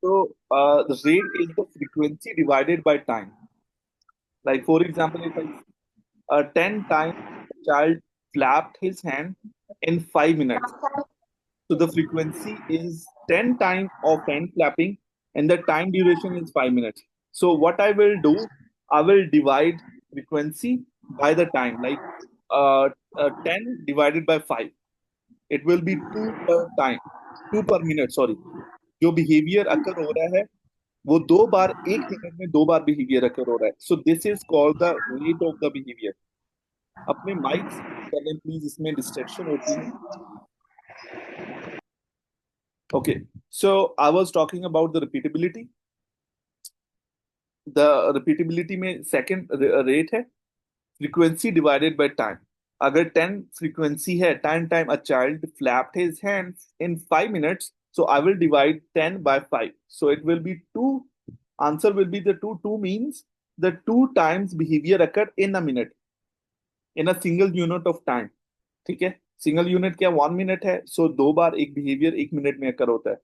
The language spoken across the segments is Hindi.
The rate is the frequency divided by time. Like for example, if I 10 times a child flapped his hand in 5 minutes. So the frequency is 10 times of hand flapping and the time duration is 5 minutes. So what I will do, I will divide frequency by the time, like 10 divided by 5. It will be 2 per time, 2 per minute, sorry. जो बिहेवियर अकर हो रहा है वो 2 बार 1 मिनट में 2 बार बिहेवियर अकर हो रहा है. So this is called the rate of the behaviour. अपने माइक्स कर लें प्लीज, इसमें डिस्ट्रैक्शन होती है. Okay, so I was talking about the repeatability. The repeatability में सेकंड रेट है फ्रीक्वेंसी डिवाइडेड बाय टाइम. अगर 10 फ्रीक्वेंसी है, 10 time a child flapped his hand in 5 minutes, so I will divide 10 by 5. So it will be 2. Answer will be the 2. 2 means the 2 times behavior occurred in a minute, in a single unit of time. ठीक है, सिंगल यूनिट क्या 1 मिनट है, सो 2 बार एक बिहेवियर 1 मिनट में अकर होता है.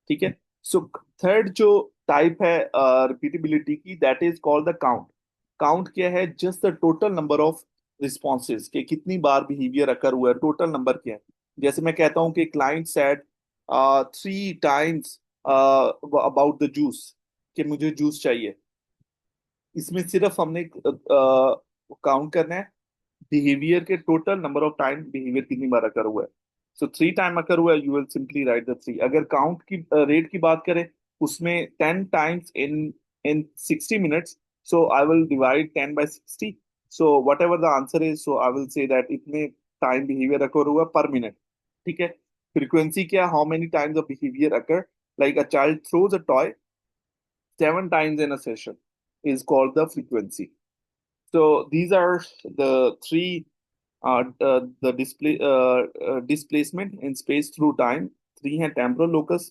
ठीक है. सो थर्ड जो टाइप है रिपीटेबिलिटी की, that is called the count. Count क्या है? Just the total number of responses के कितनी बार बिहेवियर अकर हुआ है, टोटल नंबर क्या है. जैसे मैं कहता हूँ कि client said 3 times about the juice, कि मुझे जूस चाहिए. इसमें सिर्फ हमने काउंट करना है बिहेवियर के total number of time behaviour कितनी बार अकर हुआ है. सो 3 टाइम अकर हुआ है, you will simply write the 3. अगर काउंट की रेट की बात करें, उसमें 10 times in in 60 minutes. So I will divide 10 by 60. So what ever the answer is, so I will say that इतने टाइम बिहेवियर अकर हुआ पर मिनट. ठीक है. फ्रीक्वेंसी क्या? How many times of behaviour occur. Like a child throws a toy 7 times in a session is called the frequency. So these are the three the displacement in space through time. Three है temporal locus,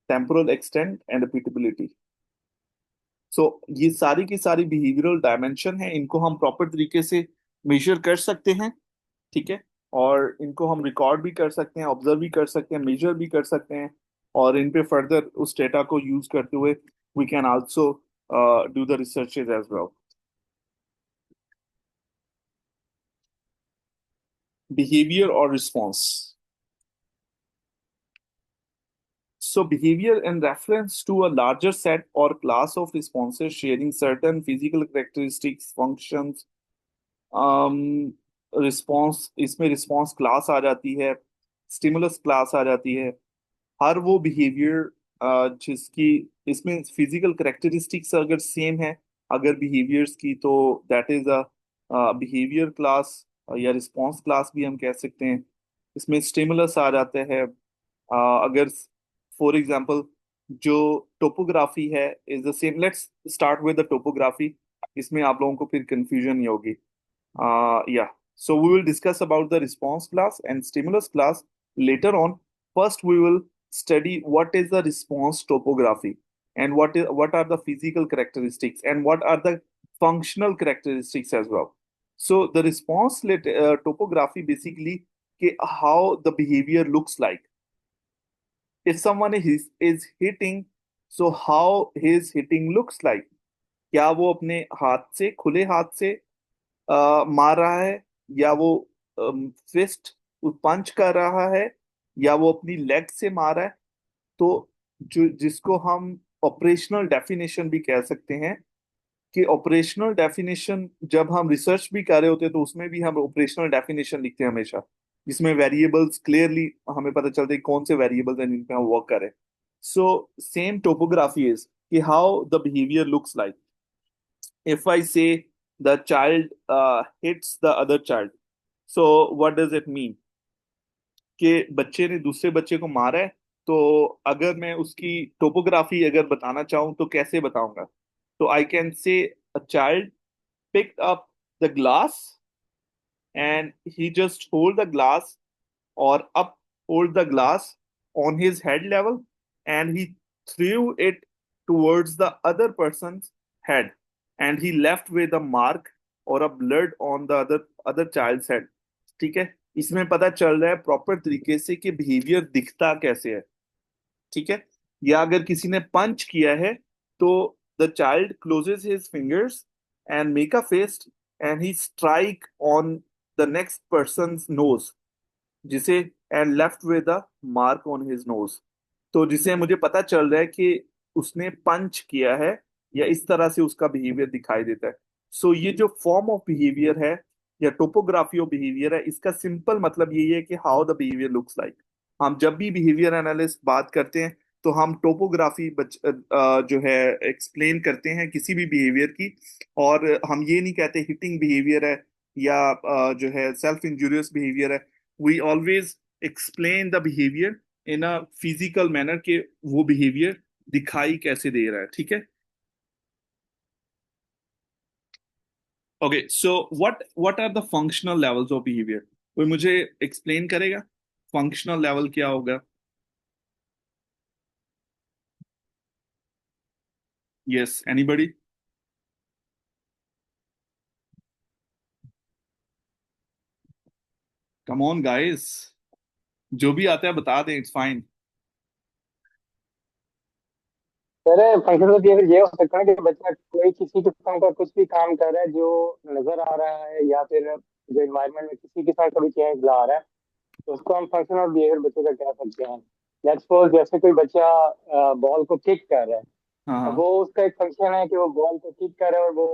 temporal extent and repeatability. So ये सारी की सारी बिहेवियरल डायमेंशन है, इनको हम प्रॉपर तरीके से मेजर कर सकते हैं. ठीक है. और इनको हम रिकॉर्ड भी कर सकते हैं, ऑब्जर्व भी कर सकते हैं, मेजर भी कर सकते हैं. और इन पे फर्दर उस डेटा को यूज करते हुए we can also do the researches as well. Behavior or response. So, behavior in reference to a larger set or class of responses sharing certain physical characteristics, functions. Response, इसमें रिस्पॉन्स क्लास आ जाती है, स्टिमुलस क्लास आ जाती है. हर वो बिहेवियर जिसकी इसमें फिजिकल करेक्टरिस्टिक्स अगर सेम है अगर बिहेवियर्स की, तो that is a behaviour class या रिस्पॉन्स क्लास भी हम कह सकते हैं. इसमें स्टिमुलस आ जाते हैं. अगर फॉर एग्जांपल जो टोपोग्राफी है is the same. Let's start with the topography. इसमें आप लोगों को फिर कंफ्यूजन नहीं होगी. Yeah. So we will discuss about the response class and stimulus class later on. First, we will study what is the response topography and what are the physical characteristics and what are the functional characteristics as well. So the topography basically how the behavior looks like. If someone is hitting, so how his hitting looks like. क्या वो अपने हाथ से, खुले हाथ से मार रहा है, या वो फिस्ट पंच कर रहा है, या वो अपनी लेग से मार रहा है. तो जो जिसको हम ऑपरेशनल डेफिनेशन भी कह सकते हैं, कि ऑपरेशनल डेफिनेशन जब हम रिसर्च भी कर रहे होते हैं तो उसमें भी हम ऑपरेशनल डेफिनेशन लिखते हैं हमेशा, जिसमें वेरिएबल्स क्लियरली हमें पता चलता है कौन से वेरिएबल्स हैं जिन पे हम वर्क करें. सो सेम टोपोग्राफी इज कि how the behaviour looks like. if I say the child hits the other child, so what does it mean? कि बच्चे ने दूसरे बच्चे को मारा है. तो अगर मैं उसकी टोपोग्राफी अगर बताना चाहूँ तो कैसे बताऊंगा? तो I can say a child picked up the glass and he just hold the glass or up hold the glass on his head level and he threw it towards the other person's head and he left with a mark or a blood on the other child's head. ठीक है. इसमें पता चल रहा है प्रॉपर तरीके से कि बिहेवियर दिखता कैसे है. ठीक है. या अगर किसी ने पंच किया है तो the child closes his fingers and make a fist and he strike on the next person nose, जिसे and left with a mark on his nose. तो जिसे मुझे पता चल रहा है कि उसने पंच किया है, या इस तरह से उसका बिहेवियर दिखाई देता है। सो ये जो फॉर्म ऑफ बिहेवियर है या टोपोग्राफी ऑफ बिहेवियर है, इसका सिंपल मतलब यही है कि how the behaviour looks like. हम जब भी बिहेवियर एनालिस्ट बात करते हैं तो हम टोपोग्राफी जो है एक्सप्लेन करते हैं किसी भी बिहेवियर की। और हम ये नहीं कहते हिटिंग बिहेवियर है या जो है सेल्फ इंजूरियस बिहेवियर है। We always explain the behaviour in a physical manner के वो बिहेवियर दिखाई कैसे दे रहा है, ठीक है। Okay, so what are the functional levels of behaviour? कोई मुझे एक्सप्लेन करेगा फंक्शनल लेवल क्या होगा? Yes, anybody? Come on guys, जो भी आता है बता दें, इट्स फाइन। अरे फंक्शनल बिहेवियर ये हो सकता है कि बच्चा कोई किसी किस्म का कुछ भी काम कर रहा है जो नजर आ रहा है, या फिर जो इन्वायरमेंट में किसी किस्म का भी चेंज ला रहा है, तो उसको हम फंक्शनल बिहेवियर बच्चे का कह सकते हैं। लेट्स सपोज जैसे कोई बच्चा बॉल को किक कर रहा है। हाँ अब हाँ। वो उसका एक फंक्शन है कि वो बॉल को किक कर रहा है, और वो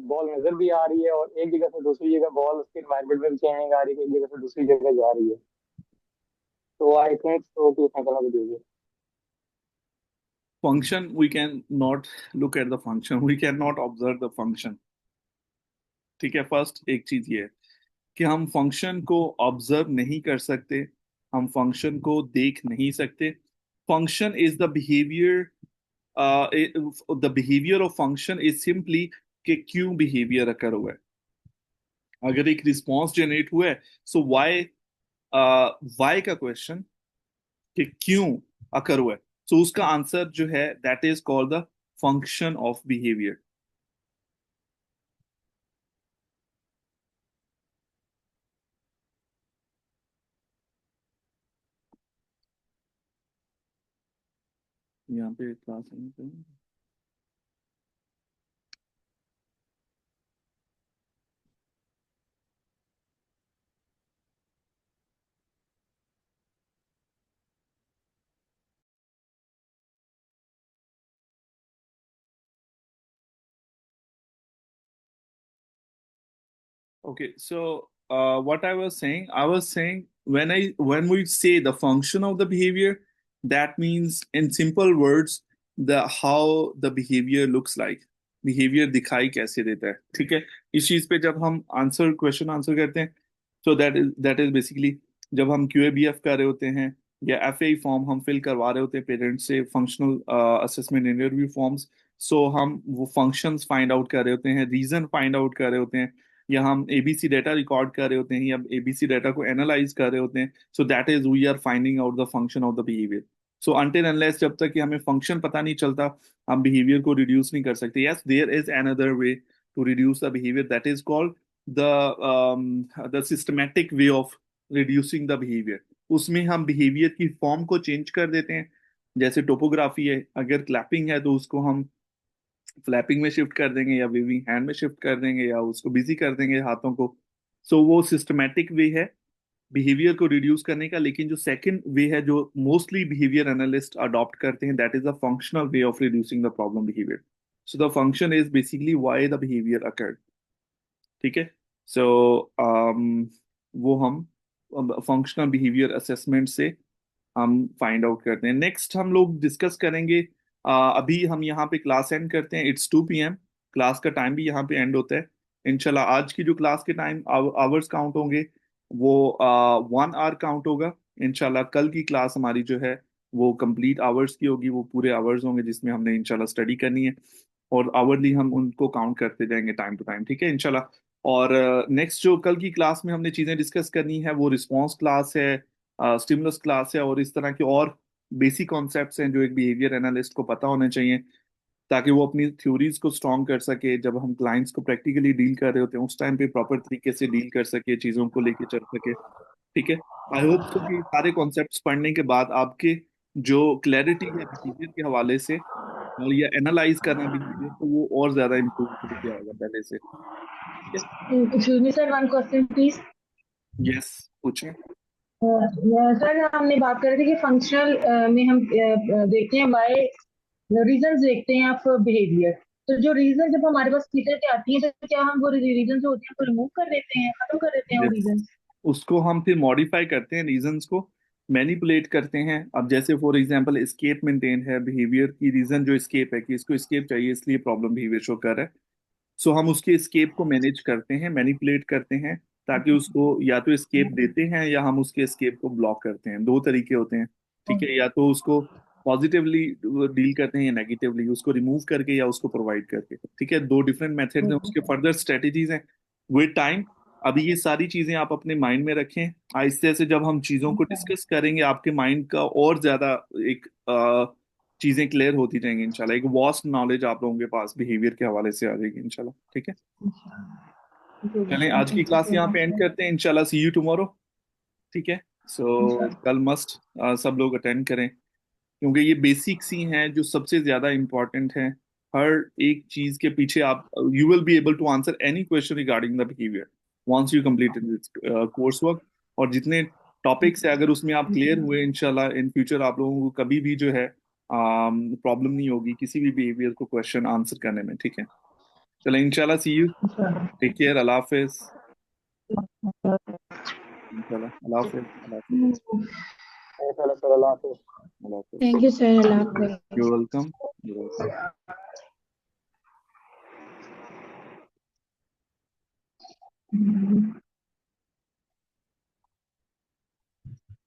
बॉल नजर भी आ रही है, और एक जगह से दूसरी जगह बॉल उसके इन्वायरमेंट में भी चेंज आ रही है, एक जगह से दूसरी जगह जा रही है। तो आई थिंक तो कि functional behaviour. Function we can not look at the function, we can not observe the function. ठीक है, फर्स्ट एक चीज ये है कि हम फंक्शन को ऑब्जर्व नहीं कर सकते, हम फंक्शन को देख नहीं सकते। Function is the behaviour, the behaviour of function is simply कि क्यों बिहेवियर अकर हुआ है। अगर एक रिस्पॉन्स जनरेट हुआ है, सो वाई, वाई का क्वेश्चन कि क्यों अकर हुआ है, सो उसका आंसर जो है that is called the function of behaviour. यहाँ पे क्लास है। Okay, so what I was saying when we say the function of the behavior, that means in simple words the how the behavior looks like, behavior दिखाई कैसे देता है, ठीक है। इस चीज पे जब हम आंसर क्वेश्चन आंसर करते हैं, so that is basically जब हम QABF कर रहे होते हैं या FAE फॉर्म हम फिल करवा रहे होते हैं पेरेंट्स से, फंक्शनल असेसमेंट इंटरव्यू फॉर्म्स, सो हम वो फंक्शंस फाइंड आउट कर रहे होते हैं, रीजन फाइंड आउट कर रहे होते हैं, या हम एबीसी डेटा रिकॉर्ड कर रहे होते हैं या एबीसी डेटा को एनालाइज कर रहे होते हैं। So that is we are finding out the function of the behaviour. So until unless जब तक कि हमें फंक्शन पता नहीं चलता, हम बिहेवियर को रिड्यूस नहीं कर सकते। Yes, there is another way to reduce the behaviour, that is called the systematic way of reducing the behaviour. उसमें हम बिहेवियर की फॉर्म को चेंज कर देते हैं। जैसे टोपोग्राफी है, अगर क्लैपिंग है तो उसको हम फ्लैपिंग में शिफ्ट कर देंगे या वेविंग हैंड में शिफ्ट कर देंगे या उसको बिजी कर देंगे हाथों को। सो वो सिस्टमैटिक वे है बिहेवियर को रिड्यूस करने का। लेकिन जो सेकंड वे है जो मोस्टली बिहेवियर एनालिस्ट अडॉप्ट करते हैं, that is the functional way of reducing the problem behaviour. So the function is basically why the behaviour occurred, ठीक है। सो वो हम फंक्शनल बिहेवियर असेसमेंट से हम फाइंड आउट करते हैं। नेक्स्ट हम लोग डिस्कस करेंगे, अभी हम यहाँ पे क्लास एंड करते हैं, इट्स 2 PM, क्लास का टाइम भी यहाँ पे एंड होता है। इंशाल्लाह आज की जो क्लास के टाइम आवर्स काउंट होंगे वो 1 आवर काउंट होगा। इंशाल्लाह कल की क्लास हमारी जो है वो कंप्लीट आवर्स की होगी, वो पूरे आवर्स होंगे जिसमें हमने इंशाल्लाह स्टडी करनी है, और आवरली हम उनको काउंट करते जाएंगे टाइम टू टाइम, ठीक है इंशाल्लाह। और नेक्स्ट जो कल की क्लास में हमने चीज़ें डिस्कस करनी है वो रिस्पॉन्स क्लास है, स्टिमुलस क्लास है, और इस तरह के और बेसिक कॉन्सेप्ट्स हैं जो एक बिहेवियर एनालिस्ट को पता होने चाहिए, ताकि वो अपनी थ्योरीज को स्ट्रॉन्ग कर सके, जब हम क्लाइंट्स को प्रैक्टिकली डील कर रहे होते हैं उस टाइम पे प्रॉपर तरीके से डील कर सके, चीज़ों को लेके चल सके, ठीक है। आई होप सो कि सारे कॉन्सेप्ट्स पढ़ने के बाद आपके जो क्लैरिटी है बिहेवियर के हवाले से, और या एनालाइज करना बिहेवियर, तो वो और ज्यादा इम्प्रूव करके आएगा पहले से। ठीक है। Excuse me sir, one question please. Yes, पूछें। सर हमने बात कर रहे थे कि फंक्शनल में हम देखते हैं वाई रीजंस देखते हैं ऑफ बिहेवियर। तो जो रीजन जब हमारे पास थीटा से आती है तो क्या हम वो रीजन जो होते हैं वो रिमूव कर देते हैं, खत्म कर देते हैं वो यस, रीजन? उसको हम फिर मॉडिफाई करते हैं, रीजंस को मैनिपुलेट करते हैं। अब जैसे फॉर एग्जांपल एस्केप मेंटेन है बिहेवियर की, रीजन जो एस्केप है कि इसको एस्केप चाहिए इसलिए प्रॉब्लम बिहेवियर शो कर रहा है। सो हम उसके एस्केप को मैनेज करते हैं, मैनिपुलेट करते हैं, ताकि उसको या तो एस्केप देते हैं या हम उसके एस्केप को ब्लॉक करते हैं। दो तरीके होते हैं। ठीक है, या तो उसको पॉजिटिवली डील करते हैं या नेगेटिवली, उसको रिमूव करके या उसको प्रोवाइड करके। ठीक है, दो डिफरेंट मेथड्स हैं, उसके फर्दर स्ट्रेटेजीज हैं विद टाइम। अभी ये सारी चीजें आप अपने माइंड में रखें। आहिस्ते से जब हम चीजों को डिस्कस करेंगे, आपके माइंड का और ज्यादा एक चीजें क्लियर होती जाएंगी इंशाल्लाह। एक वास्ट नॉलेज आप लोगों के पास बिहेवियर के हवाले से आ जाएगी इंशाल्लाह। ठीक है, चलें आज की थैंक यू क्लास सो यहाँ पे मच एंड सर। करते हैं इंशाल्लाह। See you tomorrow. ठीक है। सो कल मस्ट सब लोग अटेंड करें, क्योंकि ये बेसिक्स ही हैं जो सबसे ज्यादा इंपॉर्टेंट हैं। हर एक चीज के पीछे आप you will be able to answer any question regarding the behaviour once you completed this course work. और जितने टॉपिक्स है, अगर उसमें आप क्लियर हुए, इंशाल्लाह इन फ्यूचर आप लोगों को कभी भी जो है प्रॉब्लम नहीं होगी किसी भी बिहेवियर को क्वेश्चन आंसर करने में। ठीक है, चलो इंशाल्लाह, सी यू, टेक केयर, अल्लाह हाफिज। इंशाल्लाह, अल्लाह हाफिज, अल्लाह हाफिज, अल्लाह हाफिज़। अल्लाह हाफिज। थैंक यू सर, अल्लाह यू हाफिज। Welcome, you welcome.